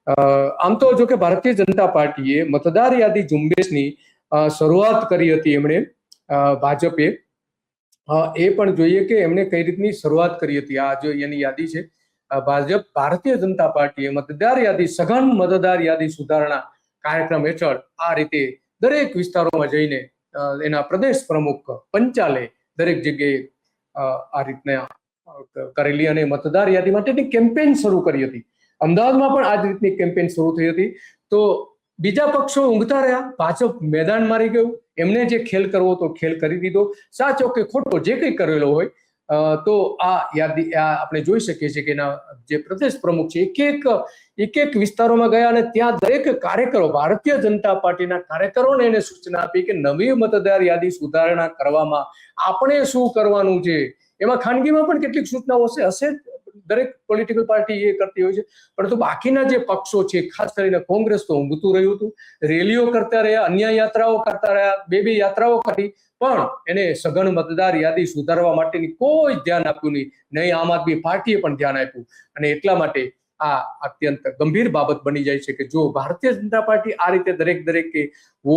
આમ તો જો કે ભારતીય જનતા પાર્ટીએ મતદાર યાદી ઝુંબેશની શરૂઆત કરી હતી એમણે, ભાજપે. એ પણ જોઈએ કે એમણે કઈ રીતની શરૂઆત કરી હતી. આ જો એની યાદી છે, ભારતીય જનતા પાર્ટીએ મતદાર યાદી, સઘન મતદાર યાદી સુધારણા કાર્યક્રમ હેઠળ આ રીતે દરેક વિસ્તારોમાં જઈને એના પ્રદેશ પ્રમુખ પંચાલે દરેક જગ્યાએ આ રીતના કરેલી અને મતદાર યાદી માટેની કેમ્પેઇન શરૂ કરી હતી. અમદાવાદમાં પણ આ જ રીતની કેમ્પેઇન શરૂ થઈ હતી. તો બીજા પક્ષો ઊંઘતા રહ્યા, ભાજપ મેદાન મારી ગયું. એમને જે ખેલ કરવો તો ખેલ કરી દીધો, સાચો કે ખોટો જે કંઈ કરેલો હોય. તો આ યાદી આપણે જોઈ શકીએ છીએ કે એના જે પ્રદેશ પ્રમુખ છે એક એક વિસ્તારોમાં ગયા અને ત્યાં દરેક કાર્યકરો, ભારતીય જનતા પાર્ટીના કાર્યકરોને એને સૂચના આપી કે નવી મતદાર યાદી સુધારણા કરવામાં આપણે શું કરવાનું છે. એમાં ખાનગીમાં પણ કેટલીક સૂચનાઓ હશે, દરેક પોલિટિકલ પાર્ટી એ કરતી હોય છે. પરંતુ બાકીના જે પક્ષો છે, ખાસ કરીને કોંગ્રેસ તો ઊંઘતું રહ્યું હતું, રેલીઓ કરતા રહ્યા, અન્ય યાત્રાઓ કરતા રહ્યા, બે યાત્રાઓ કરી, પણ એને સઘન મતદાર યાદી સુધારવા માટેની કોઈ ધ્યાન આપ્યું નહીં. આમ આદમી પાર્ટીએ પણ ધ્યાન આપ્યું. અને એટલા માટે આ અત્યંત ગંભીર બાબત બની જાય છે કે જો ભારતીય જનતા પાર્ટી આ રીતે દરેક વોટ